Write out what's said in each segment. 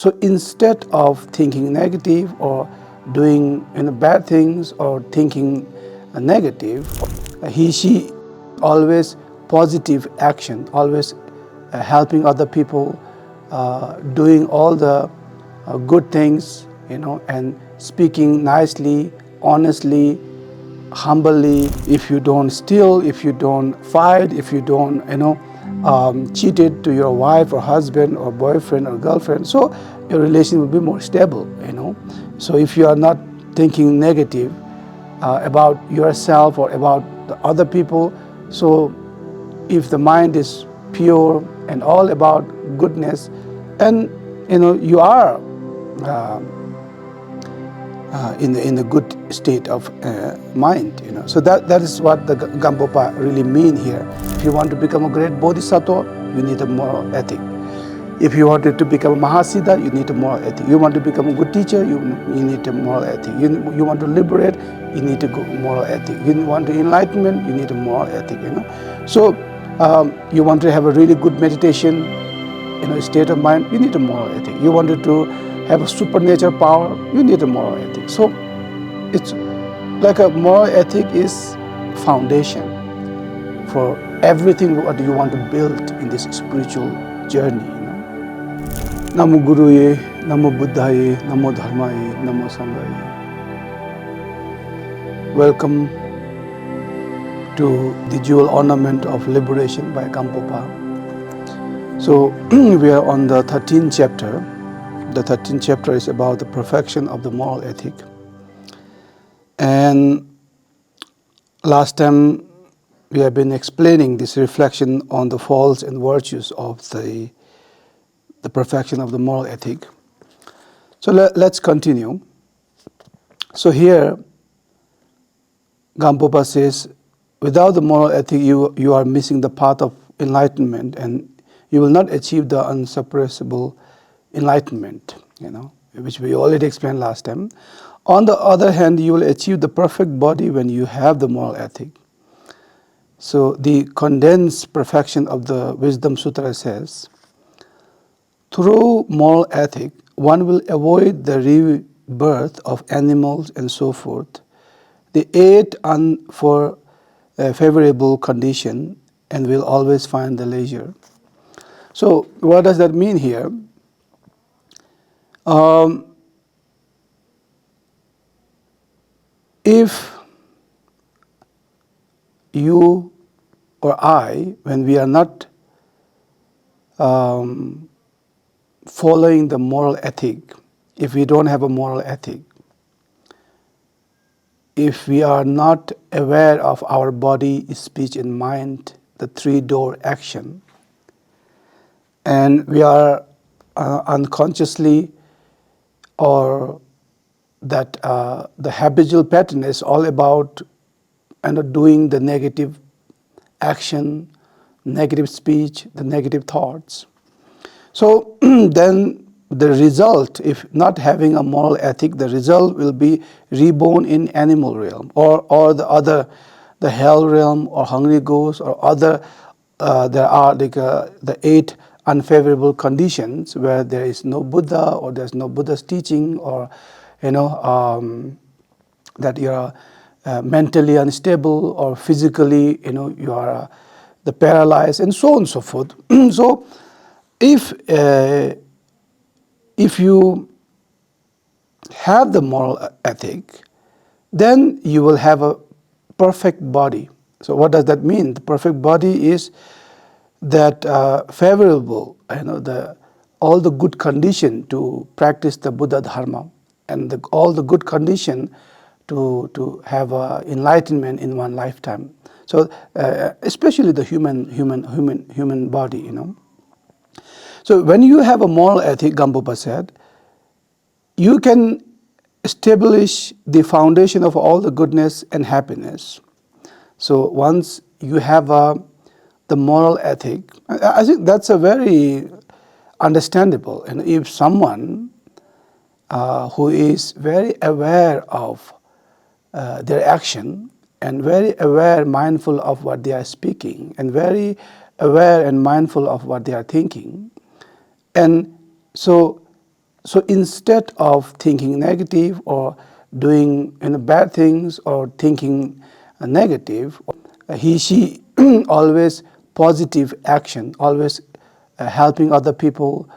So instead of thinking negative or doing bad things or thinking negative, she always positive action, always helping other people, doing all the good things, and speaking nicely, honestly, humbly. If you don't steal, if you don't fight, if you don't cheated to your wife or husband or boyfriend or girlfriend, so your relation will be more stable. So if you are not thinking negative about yourself or about the other people, so if the mind is pure and all about goodness, and you are uh, in a good state of mind. So that is what the Gampopa really mean here. If you want to become a great bodhisattva, you need a moral ethic. If you wanted to become a Mahasiddha, you need a moral ethic. You want to become a good teacher, you need a moral ethic. You want to liberate, you need a moral ethic. You want to enlightenment, you need a moral ethic. So you want to have a really good meditation, state of mind, you need a moral ethic. You wanted to have a supernatural power, you need a moral ethic. So it's like a moral ethic is foundation for everything what you want to build in this spiritual journey. Namo Guruye, Namo Buddhaye, Namo Dharmaye, Namo Sanghaye. Welcome to the Jewel Ornament of Liberation by Gampopa. So we are on the 13th chapter. The 13th chapter is about the perfection of the moral ethic. And last time we have been explaining this reflection on the faults and virtues of the perfection of the moral ethic. So let's continue. So here Gampopa says, without the moral ethic, you are missing the path of enlightenment, and you will not achieve the unsuppressible enlightenment, which we already explained last time. On the other hand, you will achieve the perfect body when you have the moral ethic. So the condensed perfection of the Wisdom Sutra says, through moral ethic, one will avoid the rebirth of animals and so forth. They aid for a favorable condition and will always find the leisure. So what does that mean here? If you or I, when we are not following the moral ethic, if we don't have a moral ethic, if we are not aware of our body, speech, and mind, the three-door action, and we are unconsciously, or that the habitual pattern is all about doing the negative action, negative speech, the negative thoughts. So then the result, if not having a moral ethic, the result will be reborn in animal realm or the hell realm or hungry ghost or other. There are like the 8 unfavorable conditions where there is no Buddha or there's no Buddha's teaching, or that you are mentally unstable or physically you are the paralyzed and so on and so forth. So if you have the moral ethic, then you will have a perfect body. So what does that mean? The perfect body is that favorable, all the good condition to practice the Buddha Dharma, and all the good condition to have enlightenment in one lifetime. So especially the human body, So when you have a moral ethic, Gampopa said, you can establish the foundation of all the goodness and happiness. So once you have the moral ethic, I think that's a very understandable. And if someone who is very aware of their action and very aware, mindful of what they are speaking, and very aware and mindful of what they are thinking, and so So instead of thinking negative or doing bad things or thinking negative, she always positive action, always helping other people,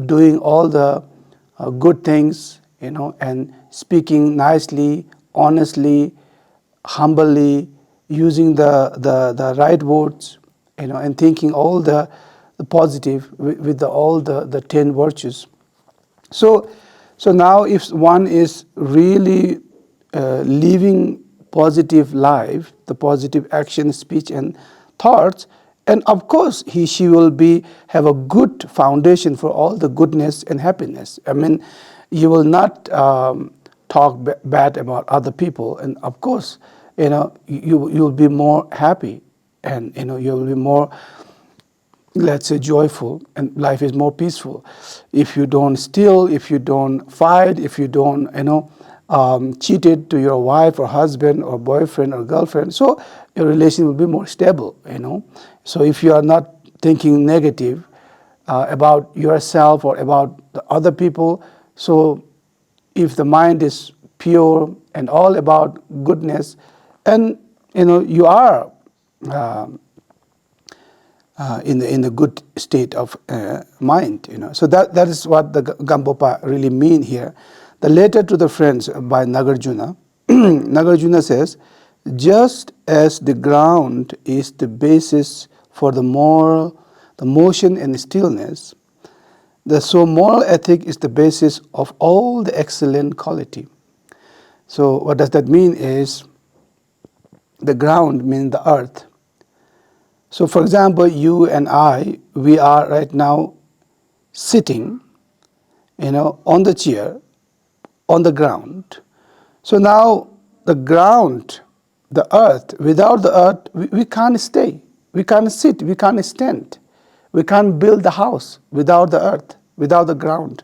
doing all the good things, and speaking nicely, honestly, humbly, using the right words, and thinking all the positive with all the 10 virtues. So, so now if one is really living positive life, the positive action, speech, and thoughts, and of course she will have a good foundation for all the goodness and happiness. I mean, you will not talk bad about other people, and of course, you'll be more happy, and you will be more, let's say, joyful, and life is more peaceful. If you don't steal, if you don't fight, if you don't cheated to your wife or husband or boyfriend or girlfriend, so your relation will be more stable. So if you are not thinking negative about yourself or about the other people, so if the mind is pure and all about goodness, and you are in the good state of mind. So that is what the Gampopa really mean here. The letter to the friends by Nagarjuna. Nagarjuna says, just as the ground is the basis for the motion and stillness, so moral ethic is the basis of all the excellent quality. So what does that mean is, the ground means the earth. So for example, you and I, we are right now sitting, on the chair, on the ground. So now the ground, the earth, without the earth, we can't stay. We can't sit, we can't stand. We can't build the house without the earth, without the ground.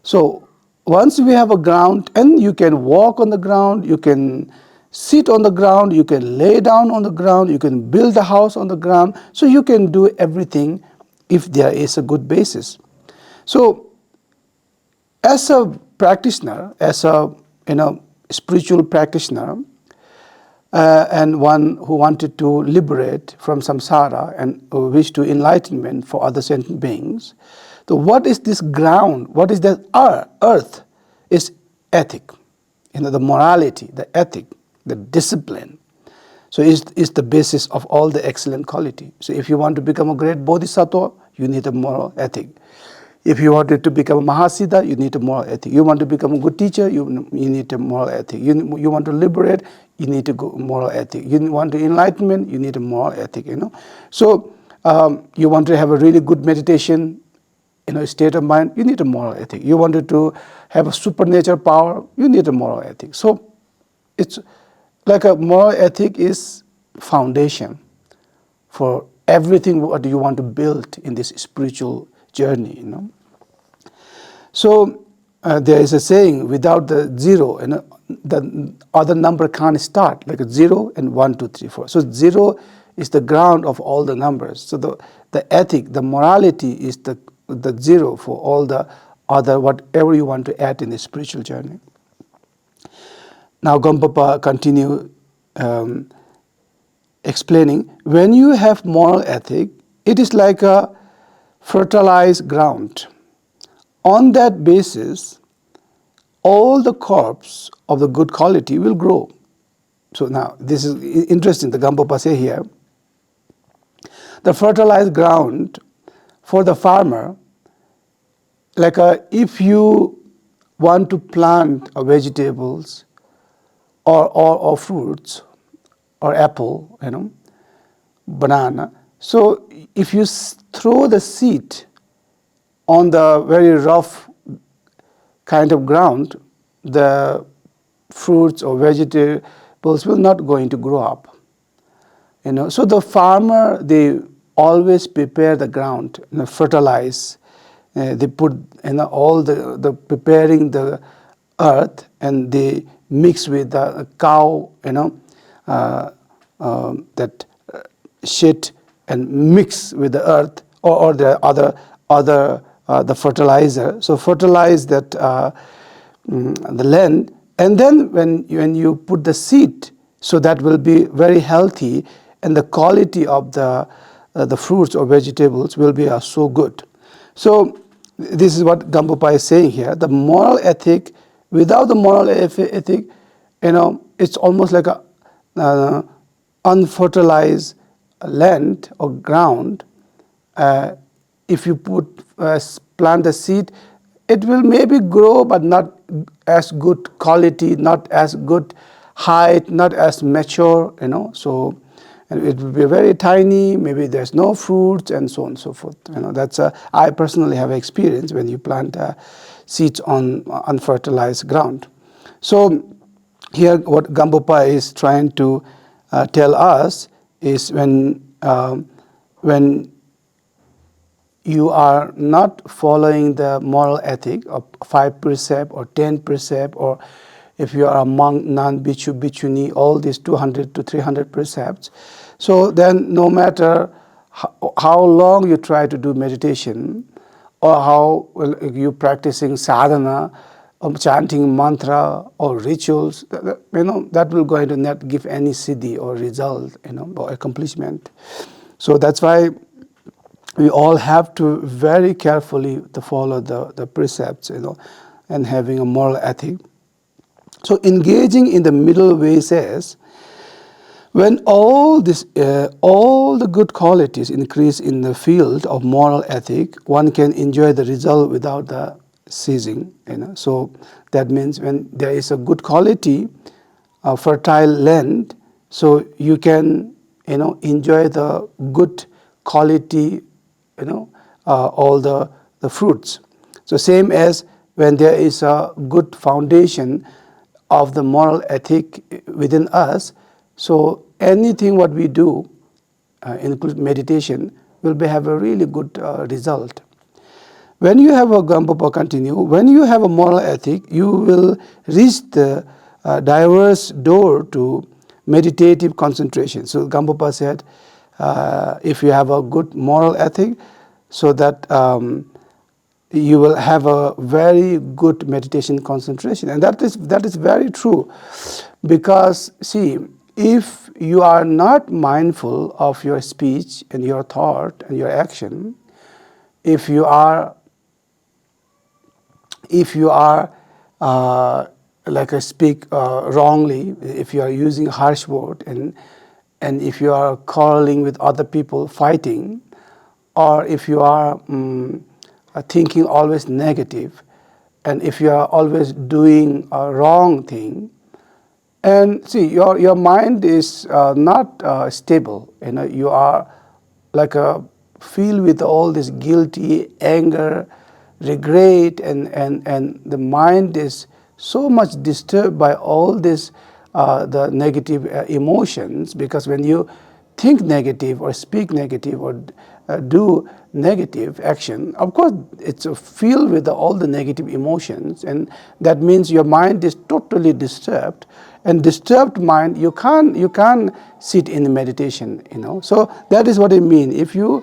So once we have a ground, and you can walk on the ground, you can sit on the ground, you can lay down on the ground, you can build a house on the ground, so you can do everything if there is a good basis. So as a practitioner, as a spiritual practitioner, and one who wanted to liberate from samsara and wish to enlightenment for other sentient beings, so what is this ground? What is that earth? Is ethic, the morality, the ethic, the discipline. So is the basis of all the excellent quality. So if you want to become a great bodhisattva, you need a moral ethic. If you wanted to become a Mahasiddha, you need a moral ethic. You want to become a good teacher, you need a moral ethic. You want to liberate, you need a moral ethic. You want to enlightenment, you need a moral ethic. So you want to have a really good meditation, state of mind, you need a moral ethic. You wanted to have a supernatural power, you need a moral ethic. So it's like a moral ethic is foundation for everything what you want to build in this spiritual journey. So there is a saying, without the zero, the other number can't start, like a 0 and 1, 2, 3, 4. So 0 is the ground of all the numbers. So the ethic, the morality is the 0 for all the other, whatever you want to add in the spiritual journey. Now Gompapa continue explaining, when you have moral ethic, it is like a fertilized ground. On that basis, all the crops of the good quality will grow. So now, this is interesting, the Gompapa say here, the fertilized ground for the farmer, like if you want to plant vegetables or fruits, or apple, banana. So if you throw the seed on the very rough kind of ground, the fruits or vegetables will not going to grow up. So the farmer, they always prepare the ground, fertilize. They put all the preparing the earth, and they mix with the cow, that shit, and mix with the earth or the other the fertilizer. So fertilize that the land, and then when you put the seed, so that will be very healthy, and the quality of the fruits or vegetables will be so good. So this is what Gampopa is saying here. The moral ethic, without the moral ethic, it's almost like a unfertilized land or ground. If you plant a seed, it will maybe grow, but not as good quality, not as good height, not as mature, So, and it will be very tiny. Maybe there's no fruits, and so on and so forth. That's I personally have experience when you plant seeds on unfertilized ground. So here, what Gampopa is trying to tell us is when you are not following the moral ethic of 5 precepts or 10 precepts, or if you are a monk, nun, bhikshu, bhikshuni, all these 200 to 300 precepts. So then no matter how long you try to do meditation, or how you practicing sadhana, or chanting mantra or rituals, that will going to not give any siddhi or result, or accomplishment. So that's why we all have to very carefully to follow the precepts, and having a moral ethic. So engaging in the middle way says, when all the good qualities increase in the field of moral ethic, one can enjoy the result without the ceasing. So that means when there is a good quality, a fertile land, so you can enjoy the good quality, all the fruits. So same as when there is a good foundation of the moral ethic within us, so anything what we do, include meditation, will have a really good result. When you have a Gampopa continue, when you have a moral ethic, you will reach the diverse door to meditative concentration. So Gampopa said, if you have a good moral ethic, so that you will have a very good meditation concentration. And that is very true, because see, if you are not mindful of your speech and your thought and your action, if you are like I speak wrongly, if you are using harsh word, and if you are quarreling with other people, fighting, or if you are thinking always negative, and if you are always doing a wrong thing, and see, your mind is not stable. You are like filled with all this guilty, anger, regret, and the mind is so much disturbed by all this the negative emotions, because when you think negative or speak negative or do negative action, of course it's filled with all the negative emotions, and that means your mind is totally disturbed. And disturbed mind, you can't sit in the meditation. So that is what I mean. If you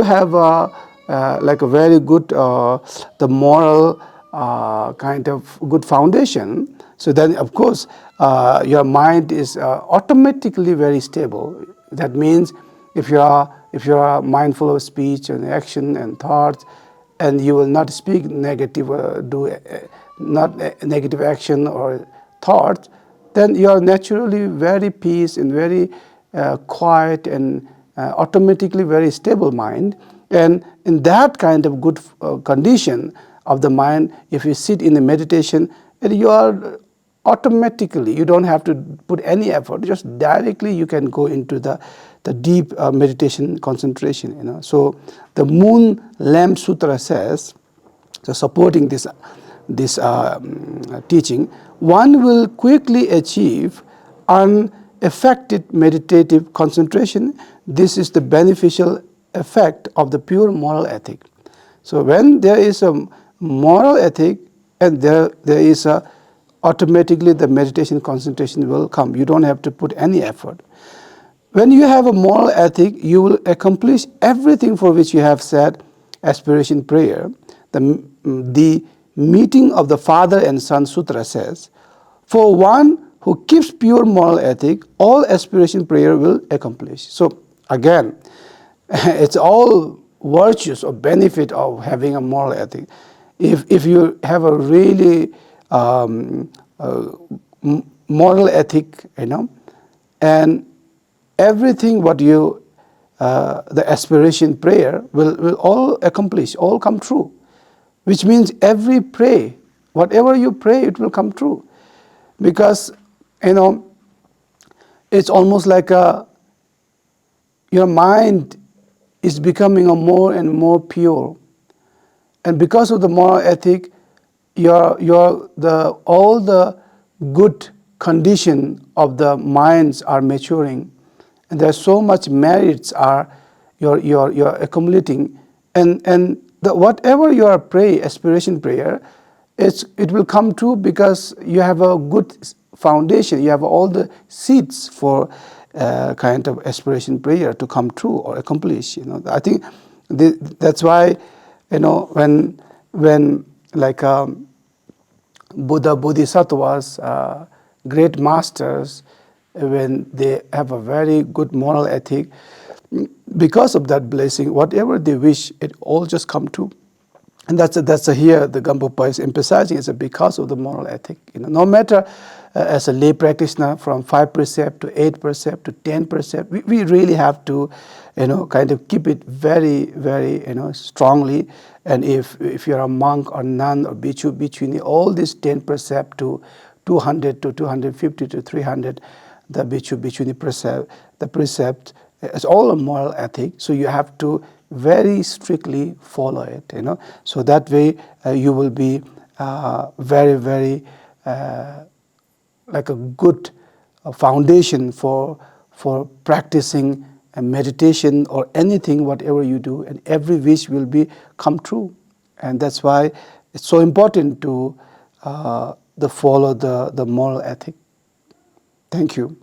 have like a very good the moral kind of good foundation, so then of course your mind is automatically very stable. That means if you are mindful of speech and action and thoughts, and you will not speak negative, do not negative action or thoughts, then you are naturally very peace and very quiet and automatically very stable mind. And in that kind of good condition of the mind, if you sit in the meditation, you are automatically, you don't have to put any effort, just directly you can go into the deep meditation concentration. So the Moon Lamp Sutra says, so supporting this teaching, one will quickly achieve unaffected meditative concentration. This is the beneficial effect of the pure moral ethic. So when there is a moral ethic, and there is automatically the meditation concentration will come. You don't have to put any effort. When you have a moral ethic, you will accomplish everything for which you have said aspiration prayer, the meeting of the Father and Son Sutra says, for one who keeps pure moral ethic, all aspiration prayer will accomplish. So again, it's all virtues or benefit of having a moral ethic. If you have a really moral ethic, and everything what you the aspiration prayer will all accomplish, all come true, which means every pray, whatever you pray, it will come true, because it's almost like your mind is becoming a more and more pure, and because of the moral ethic, all the good condition of the minds are maturing, and there's so much merits are you're accumulating, and whatever you are pray aspiration prayer, it will come true because you have a good foundation, you have all the seeds for kind of aspiration prayer to come true or accomplish. I think that's why when like Buddha, Bodhisattvas, great masters, when they have a very good moral ethic, because of that blessing, whatever they wish, it all just come true. And that's here the Gampopa is emphasizing, is because of the moral ethic. No matter as a lay practitioner, from 5 precept to 8 precept to 10 precept, we really have to, kind of keep it very, very, strongly. And if you're a monk or nun or bhikkhu, all these 10 precept to 200 to 250 to 300, the bhikkhu precept, the precept is all a moral ethic. So you have to very strictly follow it, so that way you will be very, very like a good foundation for practicing a meditation or anything, whatever you do, and every wish will be come true. And that's why it's so important to follow the moral ethic. Thank you.